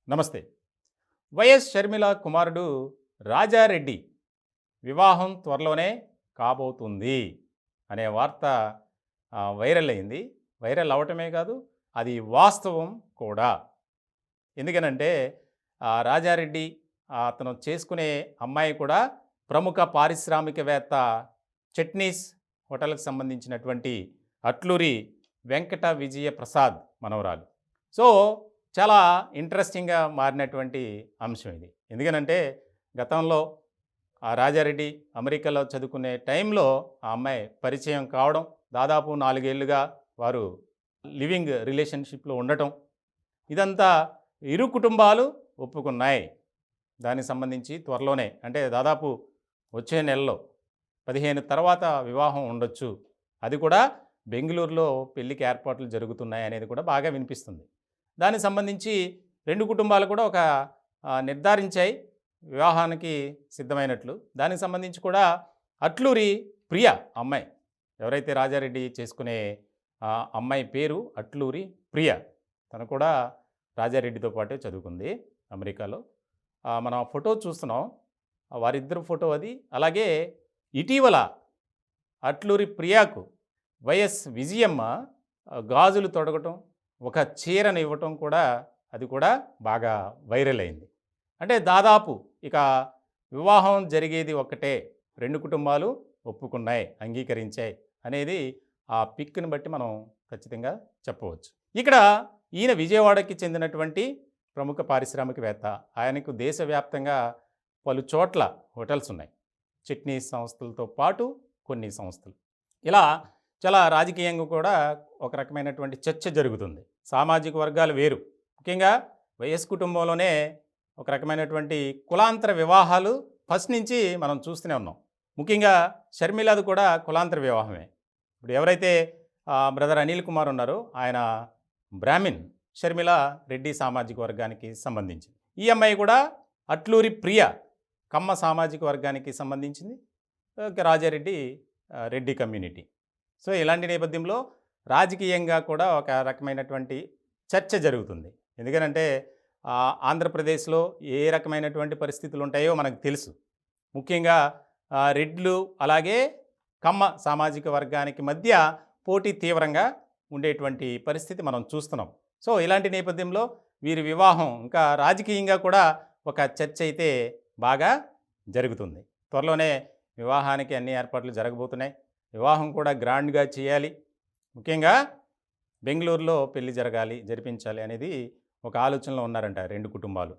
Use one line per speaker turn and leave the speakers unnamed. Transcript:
నమస్తే. వైఎస్ షర్మిల కుమారుడు రాజారెడ్డి వివాహం త్వరలోనే కాబోతుంది అనే వార్త వైరల్ అయింది. వైరల్ అవ్వటమే కాదు, అది వాస్తవం కూడా. ఎందుకనంటే రాజారెడ్డి అతను చేసుకునే అమ్మాయి కూడా ప్రముఖ పారిశ్రామికవేత్త చట్నీస్ హోటల్‌కి సంబంధించినటువంటి అట్లూరి వెంకట విజయ ప్రసాద్ మనవరాలు. సో, చాలా ఇంట్రెస్టింగ్‌గా మారినటువంటి అంశం ఇది. ఎందుకనంటే గతంలో రాజారెడ్డి అమెరికాలో చదువుకునే టైంలో ఆ అమ్మాయి పరిచయం కావడం, దాదాపు 4 ఏళ్లుగా వారు లివింగ్ రిలేషన్‌షిప్‌లో ఉండటం, ఇదంతా ఇరు కుటుంబాలు ఒప్పుకున్నాయి. దానికి సంబంధించి త్వరలోనే అంటే దాదాపు వచ్చే నెలలో 15 తర్వాత వివాహం ఉండొచ్చు. అది కూడా బెంగుళూరులో పెళ్ళికి ఏర్పాట్లు జరుగుతున్నాయనేది కూడా బాగా వినిపిస్తుంది. దానికి సంబంధించి 2 కుటుంబాలు కూడా ఒక నిర్ధారించాయి వివాహానికి సిద్ధమైనట్లు. దానికి సంబంధించి కూడా అట్లూరి ప్రియ అమ్మాయి, ఎవరైతే రాజారెడ్డి చేసుకునే అమ్మాయి పేరు అట్లూరి ప్రియ. తను కూడా రాజారెడ్డితో పాటే చదువుకుంది అమెరికాలో. మనం ఆ ఫోటో చూస్తున్నాం. వారిద్దరు ఫోటో అది. అలాగే ఇటీవల అట్లూరి ప్రియాకు వైఎస్ విజయమ్మ గాజులు తొడగటం, ఒక చీరను ఇవ్వటం కూడా అది కూడా బాగా వైరల్ అయింది. అంటే దాదాపు ఇక వివాహం జరిగేది ఒక్కటే. 2 కుటుంబాలు ఒప్పుకున్నాయి, అంగీకరించాయి అనేది ఆ పిక్‌ని బట్టి మనం ఖచ్చితంగా చెప్పవచ్చు. ఇక్కడ ఈయన విజయవాడకి చెందినటువంటి ప్రముఖ పారిశ్రామికవేత్త. ఆయనకు దేశవ్యాప్తంగా పలు చోట్ల హోటల్స్ ఉన్నాయి. చట్నీ సంస్థలతో పాటు కొన్ని సంస్థలు. ఇలా చాలా రాజకీయంగా కూడా ఒక రకమైనటువంటి చర్చ జరుగుతుంది. సామాజిక వర్గాలు వేరు. ముఖ్యంగా వైఎస్ కుటుంబంలోనే ఒక రకమైనటువంటి కులాంతర వివాహాలు ఫస్ట్ నుంచి మనం చూస్తూనే ఉన్నాం. ముఖ్యంగా షర్మిలది కూడా కులాంతర వివాహమే. ఇప్పుడు ఎవరైతే బ్రదర్ అనిల్ కుమార్ ఉన్నారో ఆయన బ్రాహ్మిన్, షర్మిల రెడ్డి సామాజిక వర్గానికి సంబంధించింది. ఈ అమ్మాయి కూడా అట్లూరి ప్రియ కమ్మ సామాజిక వర్గానికి సంబంధించింది. రాజారెడ్డి రెడ్డి కమ్యూనిటీ. సో, ఇలాంటి నేపథ్యంలో రాజకీయంగా కూడా ఒక రకమైనటువంటి చర్చ జరుగుతుంది. ఎందుకనంటే ఆంధ్రప్రదేశ్లో ఏ రకమైనటువంటి పరిస్థితులు ఉంటాయో మనకు తెలుసు. ముఖ్యంగా రెడ్లు అలాగే కమ్మ సామాజిక వర్గానికి మధ్య పోటీ తీవ్రంగా ఉండేటువంటి పరిస్థితి మనం చూస్తున్నాం. సో, ఇలాంటి నేపథ్యంలో వీరి వివాహం ఇంకా రాజకీయంగా కూడా ఒక చర్చ అయితే బాగా జరుగుతుంది. త్వరలోనే వివాహానికి అన్ని ఏర్పాట్లు జరగబోతున్నాయి. వివాహం కూడా గ్రాండ్‌గా చేయాలి. ముఖ్యంగా బెంగుళూరులో పెళ్లి జరిపించాలి అనేది ఒక ఆలోచనలో ఉన్నారంట 2 కుటుంబాలు.